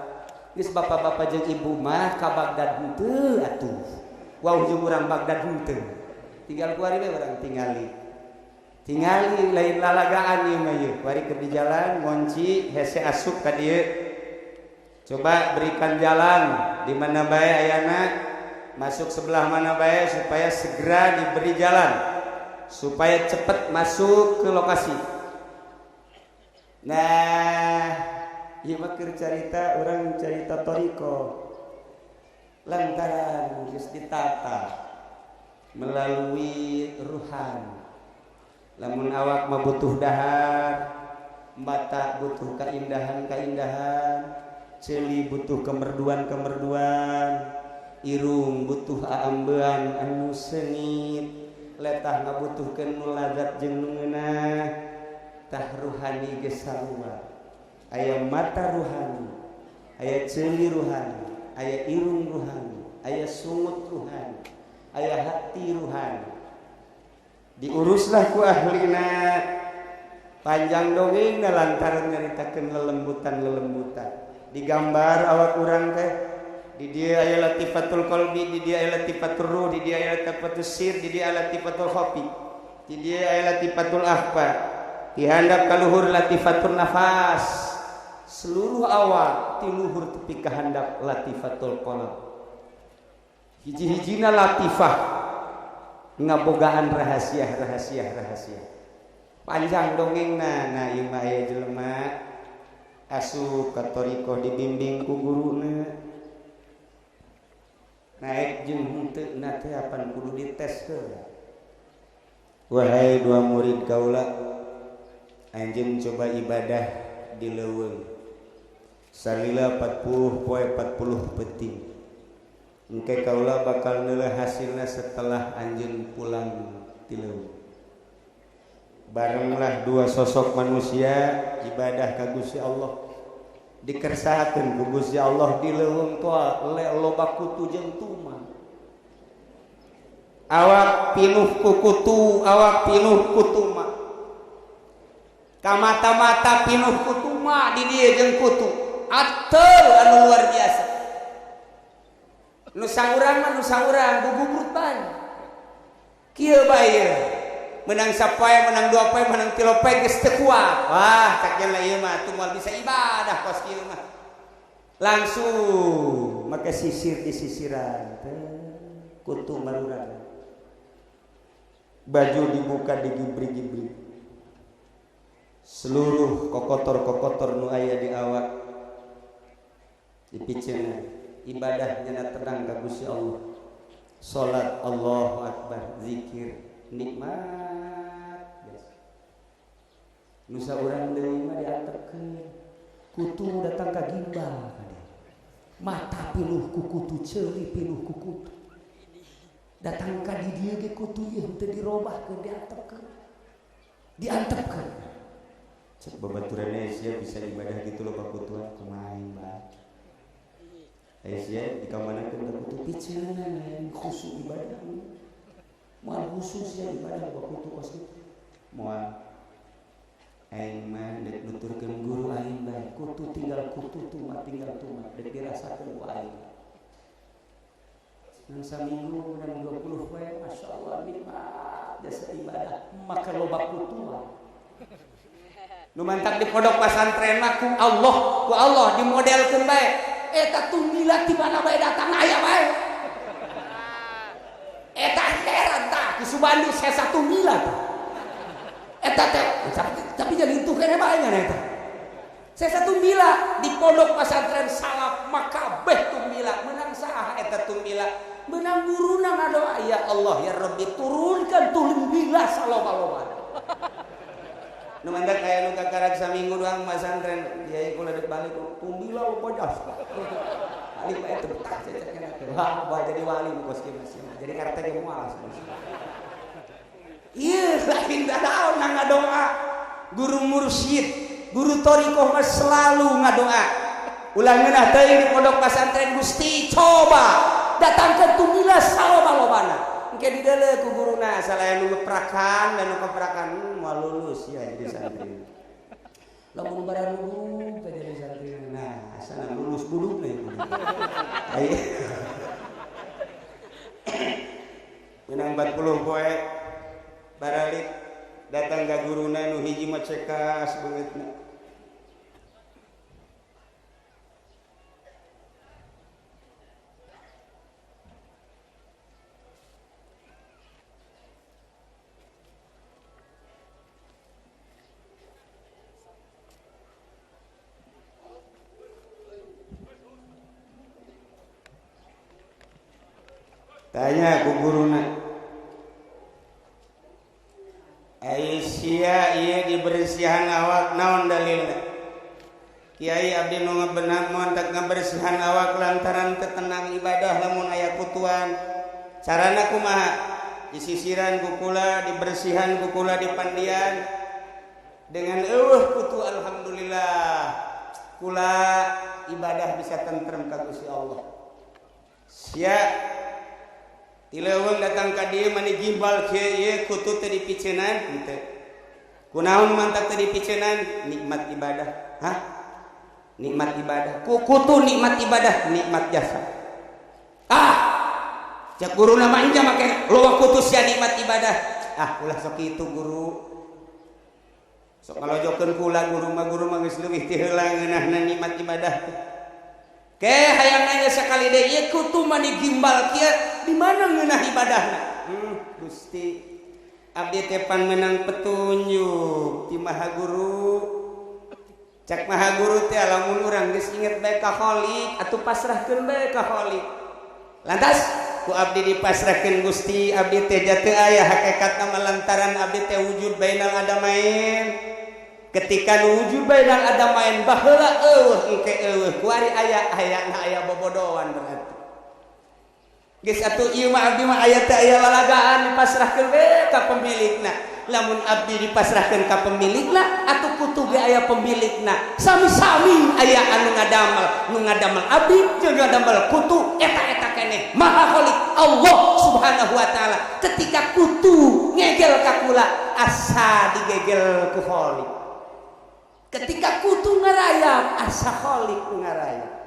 Geus bapak-bapak jeung ibu mah ka Baghdad henteu atuh. Wau jeung urang Baghdad henteu. Tinggal kuari we urang tingali. Tingali lain lalagaan ieu mah ieu. Kuari keur di jalan ngonci hese asup ka dieu. Coba berikan jalan di mana bae ayana, masuk sebelah mana bae supaya segera diberi jalan supaya cepat masuk ke lokasi. Nah, ieu mah keur carita urang carita toriko. Lantaran geus ditata melalui ruhan. Lamun awak mah butuh dahar, mata butuh keindahan-keindahan, ceuli butuh kemerduan-kemerduan, irung butuh aambean anu sengit, letah ngabutuhkeun nu lazat jeung nu ngeunah. Tah ruhani geus sarua. Aya mata ruhani, aya ceuli ruhani, aya irung ruhani, aya sungut ruhani, aya hati ruhani. Diuruslah ku ahlina. Panjang dongengna lantaran nyaritakeun lelembutan-lelembutan. Digambar awak urang teh. Di dia aya latifatul qalbi, di dia aya latifatul ruh, di dia aya latifatul sir, di dia aya latifatul khafi, di dia aya latifatul akhfa, di handap kaluhur latifatul nafas. Seluruh awak ti luhur tepi ka handap latifatul qalb. Hiji-hijina latifah ngabogaan rahasia. Panjang dongengna. Nah ieu mah aya jelema asup ka thariqah dibimbing ku guruna. Naik jeung henteu teh apan kudu dites heula. Wahai dua murid kaula, anjeun coba ibadah di leuweung. Salila 40 poe 40 penting. Engke kaula bakal neulah hasilna setelah anjeun pulang ti leuweung. Barenglah dua sosok manusia ibadah ka Gusti Allah. Dikersahakeun ku Gusti Allah di leuweung tua loba kutu jeung tuma. Awak pinuh ku kutu, awak pinuh ku tuma. Ka mata-mata pinuh ku tuma di dieu jeung kutu. Atel anu luar biasa. Nu saurang gugubrut bae. Kieu bae. Menang sapoe, menang dua poe, menang 3 poe geus teu kuat. Wah, sakjana ieu mah teu moal bisa ibadah kos kieu mah. Langsung make sisir di sisiran. Kutu marurang. Baju dibuka digibri-gibri. Seluruh kokotor-kokotor nu aya di awak dipiceun. Ibadah nyana tenang ka Gusti Allah. Salat Allahu Akbar, zikir, nikmat. Nu saurang deui mah diantepkeun. Kutu datang ka gimbal. Mata pinuh ku kutu, ceuli pinuh ku kutu. Datang ka di dieu ge kutu ieu teu dirobahkeun, diantepkeun. Cek babaturanna sia bisa ibadah gitu loh Pak Kutuan kumaha Mbak. Aisyah dikamanakeun ka kutu piceun khusyuk ibadah. Moal khusus ya ibadah ka kutu pasti. Moal aing mah dek nuturkeun guru aing bae kutu tinggal kutu tuma tinggal tuma dek dirasakeun ku aing. Nang saminggu nang 20 poe masyaallah nikmat jasa ibadah maka loba kutu. Nu mantap di pondok pesantren mah ku Allah dimodelkeun bae. Eta tumbila di mana bae datang aya bae. Eta heran tah di Subandi saya satu mila. Eta teh tapi jadi itu kene bae nya eta. Saya satu mila di pondok pesantren salaf maka beh tumbila menang saha eta tumbila benang guruna ngadoa ya Allah ya Rabbi turunkan tulim bila saloba-loba nu mandak aya nu kakarag saminggu doang masantren kiai kula dek balik tumbila loba jas balik bae teu tak cecek wah jadi wali kos kieu masih jadi RT ge moal ieu lain dadaon ngadoa guru mursyid guru thariqah mah selalu ngadoa ulah ngeunah teuing di pondok pesantren Gusti coba datangkan tumila saloba-lobana engke dideuleu ku guruna salaya nu ngeprakan dan nu keprakan moal lulus ya jadi santri lamun barang lulus teh jadi santri nah asana lulus buluk nih aya menang 40 poe baralik datang ka guruna nu hiji mah cekas beungeutna tanya ku guruna Aisyah ieu dibersihan awak naon dalilna Kiai abdi nu ngabeunang moal tak ngabersihan awak lantaran teu tenang ibadah lamun aya kutuan carana kumaha disisiran ku kula dibersihan ku kula dipandian dengan eueuh kutu alhamdulillah kula ibadah bisa tentrem ka Gusti Allah sia Tileung datang ka dieu mani gimbal kieu ieu kutu teu dipiceunan henteu. Kunaon mantak teu dipiceunan nikmat ibadah. Hah? Nikmat ibadah. Ku kutu nikmat ibadah, nikmat jasa. Cek guruna mah anja make loba kutu sia nikmat ibadah. Ulah sok kitu guru. Sok ngalojokeun kula guru mah geus leuwih ti heula ngeunahna nikmat ibadah. Ke hayang nanya sekali deh ieu kutu mah digimbal kieu di mana ngeunah ibadahna Gusti abdi teh pan menang petunjuk ti Maha Guru cak Maha Guru teh lamun urang geus inget bae ka Khalik atuh pasrahkeun bae ka Khalik lantas ku abdi dipasrahkeun Gusti abdi teh jateu aya hakikatna lantaran abdi teh wujud bainal adamain ketika wujud bainal adamain baheula eueuh engke eueuh ku ari aya bobodohan berarti geus atuh ieu mah abdi mah aya teh aya lalagaan dipasrahkeun we ka pemilikna lamun abdi dipasrahkeun ka pemilikna atuh kutu ge aya pemilikna sami-sami aya anu ngadamel abdi jeung ngadamel kutu eta keneh Maha Khalik Allah Subhanahu wa taala ketika kutu ngegel ka kula asa digegel ku Khalik ketika kutu ngarayap asa Khalik ngarayap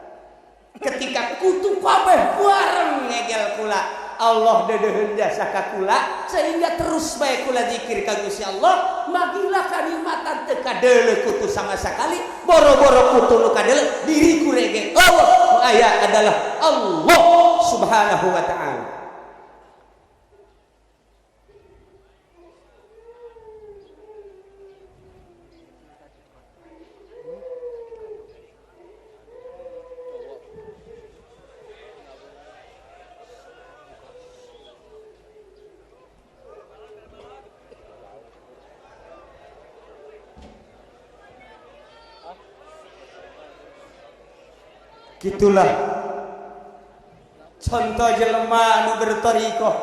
ketika kutu kabeh bareng ngegel kula Allah deudeuheun jasa ka kula sehingga terus bae kula zikir ka Gusti Allah magilah kalimatan teu kadeuleu kutu sama sakali boro-boro kutu nu kadeuleu diri kurege Allah nu aya adalah Allah Subhanahu wa taala gitulah contoh jelema anu berthariqah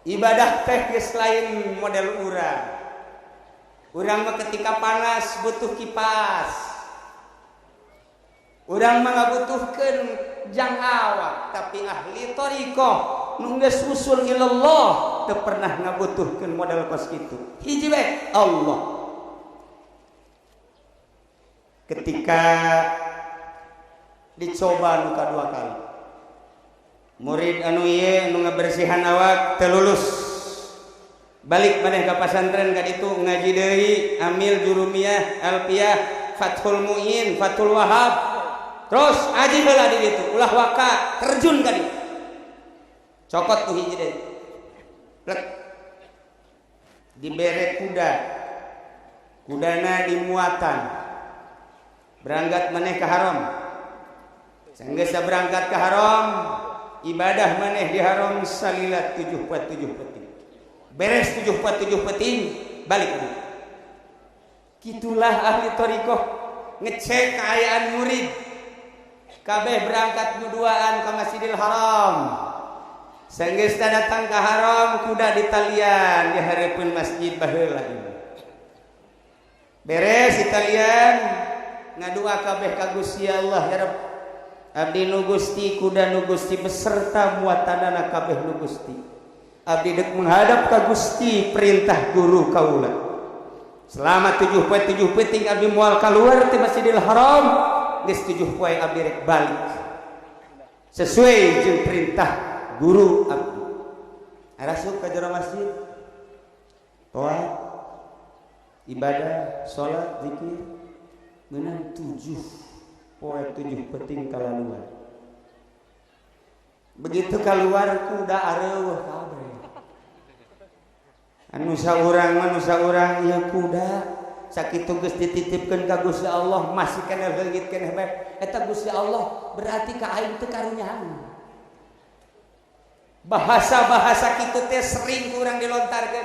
ibadah teh geus lain model urang mah ketika panas butuh kipas urang mah ngabutuhkeun jang awak tapi ahli thariqah nu geus usul ilallah teu pernah ngabutuhkeun model kos kitu hiji bae Allah ketika dicoba nu kadua kali murid anu ieu nu ngabersihan awak teu lulus balik maneh ka pasantren ka ditu ngaji deui amil jurumiyah alfiyah fathul muin fathul wahab terus aji heula di ditu ulah waka terjun ka ditu cokot tu hiji deui plek dibere kudana dimuatan berangkat maneh ka haram. Sanggeus berangkat ke haram ibadah maneh di haram salilat 7 peting. Beres 7 peting balik dulu. Kitulah ahli thariqah ngecek keayaan murid. Kabeh berangkat nuduaan ke Masjidil Haram. Sanggeusna datang ke haram kuda di talian di hareupeun masjid baheula ieu. Beres di talian ngadua kabeh ka Gusti Allah, ya Rabb. Abdi nu Gusti kuda nu Gusti beserta muatanana kabeh nu Gusti. Abdi dek menghadap ka Gusti perintah guru kaula. Selama 7 peting abdi moal kaluar ti Masjidil Haram, geus 7 poe abdi rek balik. Sesuai jeung perintah guru abdi. Arasuk ka jero masjid. Toat, ibadah, salat, zikir. Meunang 7 poe 7 peting kalaluar. Begitu keluar kuda areueuh kabeh. Anu saurang ieu kuda sakitu geus dititipkeun ka Gusti Allah masih kana leungitkeun hebeh. Eta Gusti Allah berarti ka aing teu karunyaan. Bahasa-bahasa kitu teh sering kurang dilontarkeun.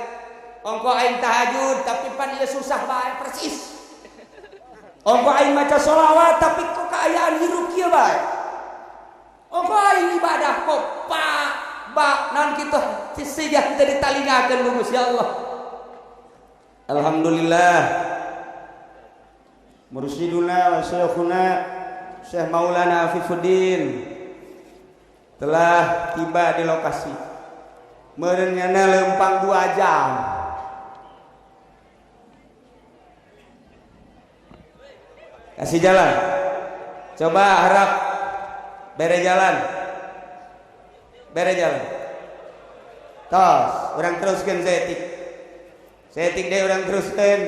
Ongko aing tahajud tapi pan ieu susah bae persis. Ongko aing maca sholawat tapi kok kaayaan hirup kieu bae. Ongko aing ibadah kok naon kitu sisih teh ditalingakeun ku Gusti Allah. Alhamdulillah. Mursyiduna wa syekhuna Syekh Maulana Afifuddin telah tiba di lokasi. Meureun nyana leumpang 2 jam. Kasih jalan. Coba harap bere jalan. Tos, urang teruskeun seetik. Seetik deui urang teruskeun.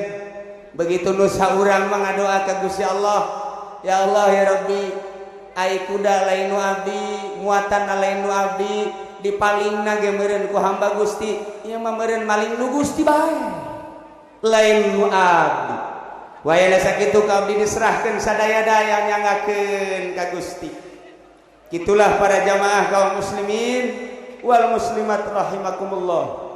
Begitu nu saurang mah ngadoa ka Gusti Allah. Ya Allah ya Rabbi, ai kuda lain nu abdi, muatan lain nu abdi, dipalingna ge meureun ku hamba Gusti. Ieu mah meureun maling nu Gusti bae. Lain nu abdi. Wayana sakitu ka abdi diserahkeun sadaya-daya nyangakeun ka Gusti. Kitulah para jamaah kaum muslimin wal muslimat rahimakumullah.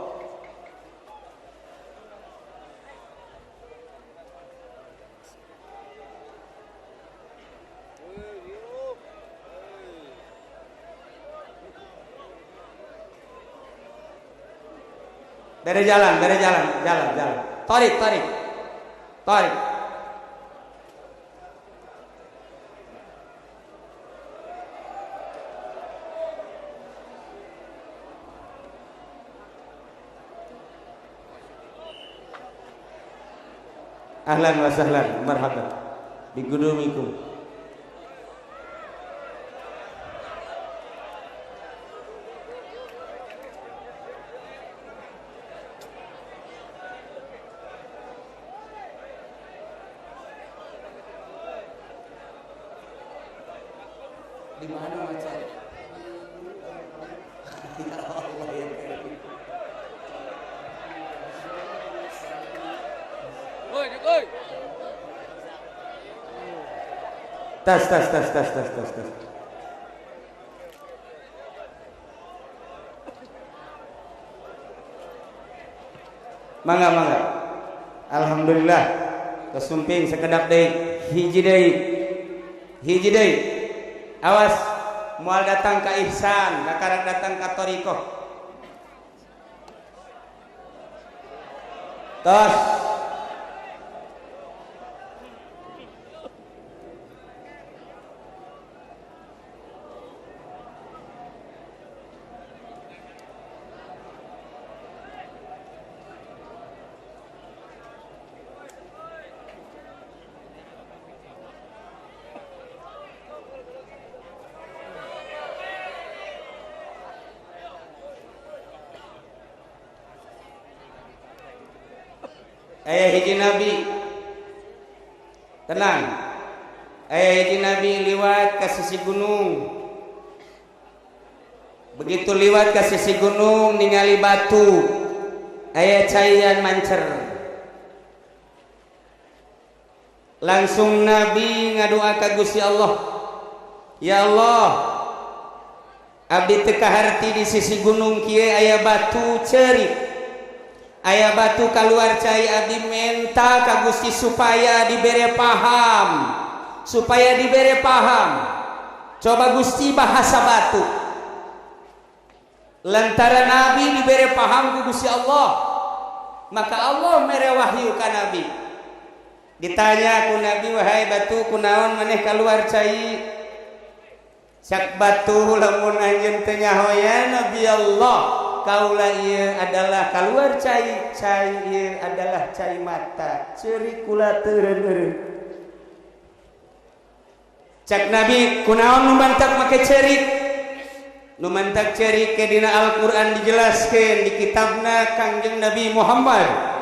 Bere jalan. Tarik. Ahlan wa sahlan, marhaban. Bigudumikum. Di mana macam? Ya Allah ya Karim. Oi. Tas. Mangga. Alhamdulillah. Kesumping sekedap deui, hiji deui. Awas moal datang ka ihsan, kakarek datang ka thariqah. Tos. Hiji Nabi tenang. Hiji Nabi liwat ke sisi gunung. Begitu liwat ke sisi gunung ningali batu aya caian mancer. Langsung Nabi ngadoa ka Gusti Allah, ya Allah, abdi teu kaharti di sisi gunung kieu aya batu ceurik, aya batu kaluar cai. Abdi menta ka Gusti supaya dibere paham, supaya dibere paham. Coba Gusti bahasa batu, lantaran Nabi dibere paham ku Gusti Allah, maka Allah mere wahyu ka Nabi. Ditanya ku Nabi, wahai batu kunaon maneh kaluar cai? Sak batu lamun anjeun teu nyahoyan Nabi Allah, kaula ieu adalah kaluar cai, cai ieu adalah cai mata, ceurik kula teu eureun. Cak Nabi kunaon nu mantak make ceurik? Nu mantak ceurik ke dina Al-Qur'an dijelaskeun di kitabna Kangjeng Nabi Muhammad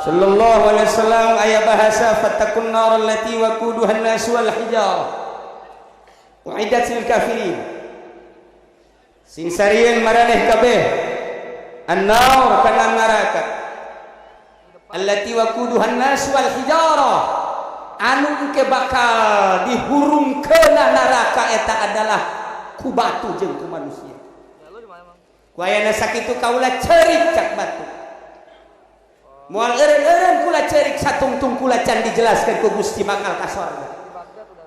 sallallahu alaihi wasallam, aya bahasa fattaqun nar allati waquduhan nas wal hijarah uiddat lil kafirin. Sing sarieun maraneh kabeh an-nar kana neraka allati waquduhan nas wal hijarah, anu engke bakal dihurungkeun neraka eta adalah ku batu jeung ku manusia. Ku ayana sakitu kaula ceurik cak batu. Moal eureun-eureun kula ceurik satungtung kula can dijelaskeun ku Gusti bakal ka sorga.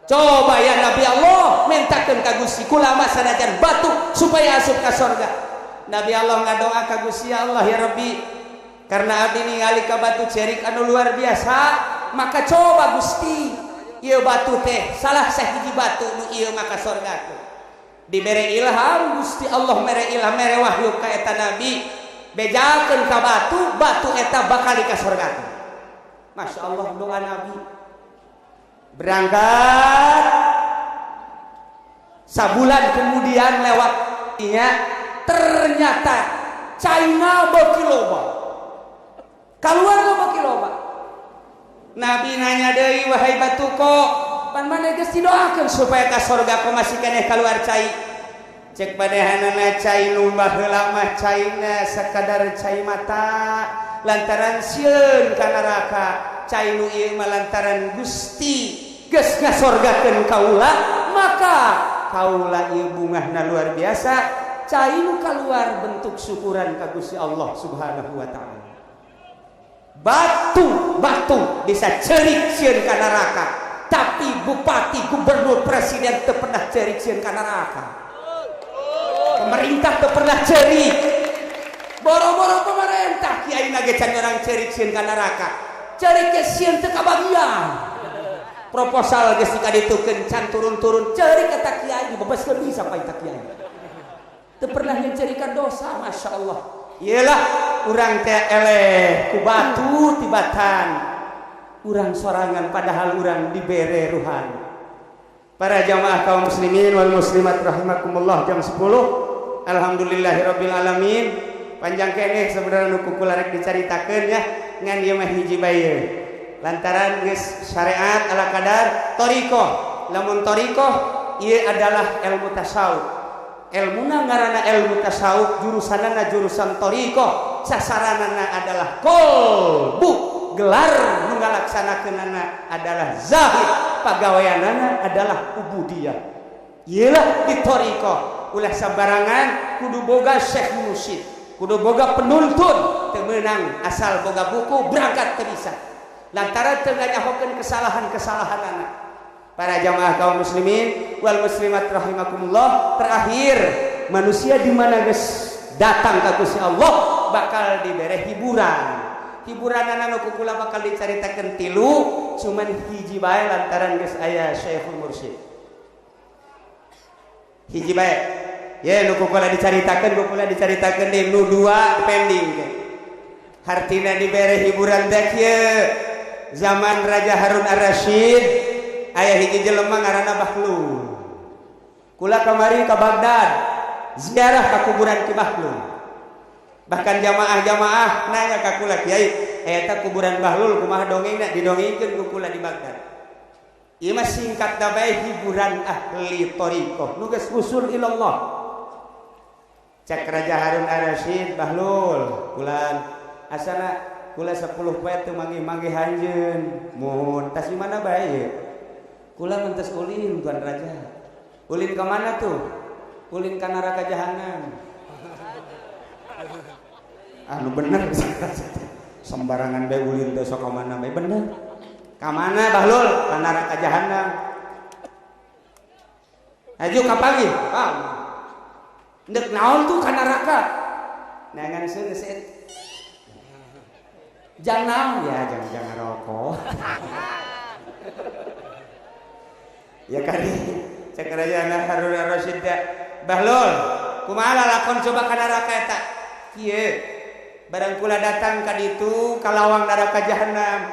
Coba ya Nabi Allah mentakeun ka Gusti kula mah sanajan batu supaya asup ka sorga. Nabi Allah ngadoa ka Gusti, ya Allah ya Rabbi, karena abdi ningali ka batu ceurik anu luar biasa, maka coba Gusti ieu batu teh salah sahiji batu nu ieu maka sorga. Dibere ilham Gusti Allah, mere ilham mere wahyu ka eta nabi, bejakeun ka batu, batu eta bakal di ka sorga. Masya Allah doa Nabi. Berangkat sabulan kemudian lewat nya, ternyata China beuki loba, kaluar beuki loba. Nabi nanya deui, wahai batu kok pan maneh geus didoakeun supaya ka sorga kok masih keneh kaluar cai? Cek padehanana cai nu baheula mah caina sakadar cai mata, lantaran sieun ka neraka. Cai nu ieu mah lantaran Gusti geus ngasorgakeun kaula, maka kaula ieu bungahna luar biasa. Cai nu kaluar bentuk syukuran ka Gusti Allah Subhanahu wa taala. Batu bisa ceurik sieun ka neraka, tapi bupati, gubernur, presiden teu pernah ceurik sieun ka neraka. Pemerintah teu pernah ceurik. Boro-boro pemerintah kiai na ge can orang ceurik sieun ka neraka. Ceurik ge sieun teu kabagian. Proposal geus dikaditukeun can turun-turun ceurik eta kiai dibebaskeun deui sampai eta kiai. Teu pernah nyerikan dosa, masya Allah. Iyalah urang teh eleh ku batu tibatan urang sorangan padahal urang dibere ruhan. Para jamaah kaum muslimin wal muslimat rahimakumullah, jam 10 alhamdulillahirabbil alamin. Panjang keneh sebenarnya nu kukula rek dicaritakeun ya ngan ieu mah hiji bae. Lantaran geus syariat ala kadar thariqah. Lamun thariqah ieu adalah ilmu tasawuf. Ilmuna ngaranna ilmu tasawuf, jurusanana jurusan thariqah, sasaranana adalah qalbu, gelar nu ngalaksanakeunana adalah zahid, pagaweanana adalah ubudiyah. Iyalah di thariqah ulah sabarangan kudu boga syekh mursyid, kudu boga penuntun, teu meunang asal boga buku berangkat teu bisa. Lantaran teu nganyahokeun kesalahan-kesalahanana. Para jamaah kaum muslimin wal muslimat rahimakumullah, terakhir manusia di mana geus datang ka Gusti Allah bakal dibere hiburan. Hiburanana nu kukula bakal dicaritakeun tilu, cuman hiji bae lantaran geus aya Syekhul Mursyid. Hiji bae. Ye nu kukula dicaritakeun deui nu dua pending. Hartina dibere hiburan teh kieu. Zaman Raja Harun Ar-Rasyid aya hiji jelema ngaranna Bahlul. Kula kamari ka Baghdad ziarah ka kuburan Ki Bahlul. Bahkan jamaah-jamaah nanya ka kula, Kiai, eta kuburan Bahlul kumaha dongengna? Didongengkeun ku kula di Baghdad. Ieu mah singkat bae hiburan ahli thariqah nu geus usul ilallah. Cek Raja Harun Ar-Rasyid, Bahlul, kulan asana kula 10 poe teu manggih-manggih hanjeun. Mun tas di mana bae? Kula mentes ulin Tuan Raja. Ulin ke mana tuh? ulin ka neraka jahanam. Anu bener sembarangan bae ulin teh sok ka mana bae bener. Ka mana Bahlul? Ka neraka jahanam. Aju kapagi? Ndek naon tuh ka neraka? Nangan seueus jangan ya jangan rokok ya kali sakaraya anak Harun Ar-Rasyid Bahlul kumaha lakon coba ka neraka eta kieu barang kula datang ka ditu ka lawang neraka jahanam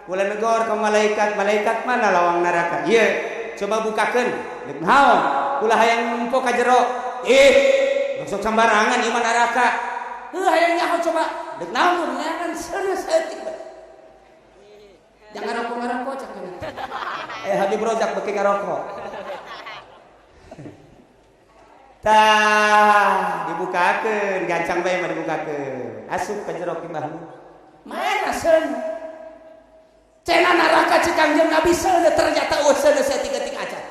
kula negor ka malaikat mana lawang neraka ieu coba bukakeun deuk naon kula hayang nempo ka jero sok sambarangan iman neraka hayang nyaho coba deuk naon nyangan seutik jangan ngarokok cak Habib Rojak beuki ngarokok tah dibukakeun gancang bae mah dibukakeun asup ka jero ki Bahlul mana seun cenah neraka cik Kangjeng Nabi seun ternyata seun saeutik-eutik acan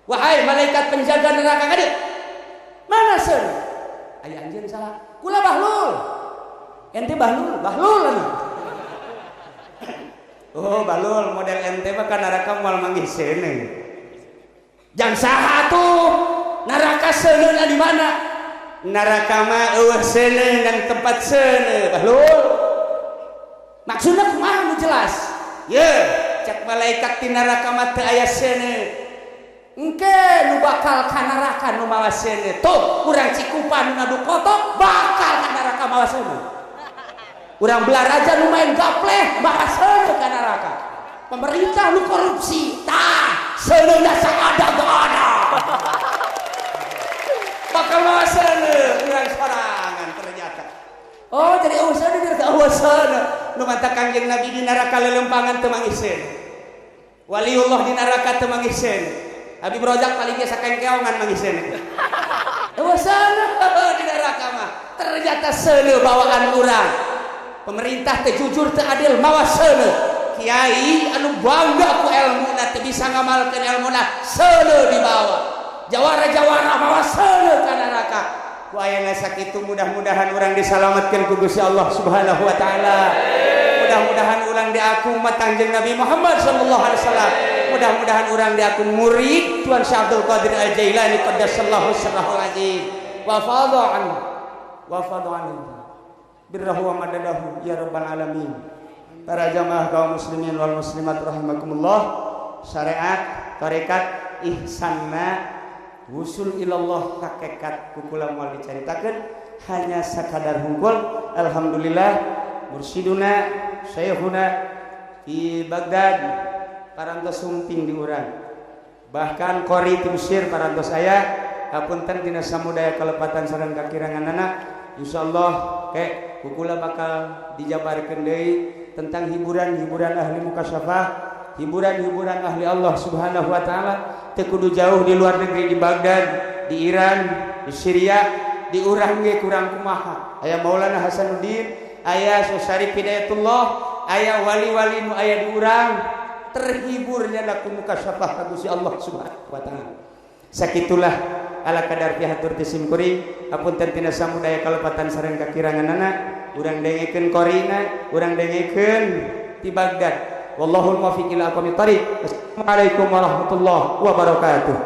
wahai malaikat penjaga neraka ka dieu mana seun aya anjeun salah kula Bahlul ente Bahlul anu oh Bahlul model ente mah ka neraka moal manggih seuneu jang saha tuh neraka seuneuna di mana neraka mah eueuh seuneu dan tempat seuneu Bahlul maksudna kumaha nu jelas ye cek malaikat di neraka mah teu aya seuneu engke nu bakal ka neraka nu mawa seuneu tuh urang Cikupa nu ngadu kotok bakal ka neraka mawa seuneu urang Belaraja nu main gapleh mawa seuneu ka neraka pemerintah nu korupsi tah seuneuna saada-ada bakal mawa seuneu urang sorangan ternyata oh jadi seuneu direka seuneu nu manta Kangjeng Nabi di neraka lelempangan teu manggih seuneu waliullah di neraka teu manggih seuneu Habib Rojak paling biasa kengkeongan manggih seuneu seuneu di neraka mah ternyata seuneu bawaan urang pemerintah teh jujur teu adil mawa seuneu kiai anu bangga ku elmuna teu bisa ngamalkeun elmuna seuneu dibawa jawara-jawara mawa seuneu ka neraka ku ayeuna sakitu mudah-mudahan urang disalametkeun ku Gusti Allah Subhanahu wa taala mudah-mudahan urang diaku umat Kangjeng Nabi Muhammad sallallahu alaihi wasallam mudah-mudahan urang diaku murid Tuan Syekh Abdul Qadir Al-Jailani qaddasallahu sirrahul azim wa fadha anhu birrahu wa madadahu ya rabbal alamin. Para jamaah kaum muslimin wal muslimat rahimakumullah, syariat tarekat ihsanna wusul ilallah hakikat kukula moal dicaritakeun hanya sakadar hungkul. Alhamdulillah mursyiduna syekhuna di Baghdad parantos sumping di urang bahkan qori ti Mesir parantos aya hapunten dina samudaya kalepatan sareng kakiranganana insyaallah ke kukula bakal dijabarkeun deui tentang hiburan-hiburan ahli mukasyafah, hiburan-hiburan ahli Allah Subhanahu wa taala teu kudu jauh di luar negeri, di Baghdad, di Iran, di Syria, di urang ge kurang kumaha. Aya Maulana Hasanuddin, aya Syarif Hidayatullah, aya wali-wali nu aya di urang terhiburnya laku mukasyafah ka Gusti Allah Subhanahu wa taala. Sakitulah ala kadar pihatur tisim kuring hapunten tina samudaya kalepatan sareng kakiranganana urang dengekeun korina urang dengekeun ti Baghdad wallahul muwaffiq ila aqwamit thariq. Assalamualaikum warahmatullahi wabarakatuh.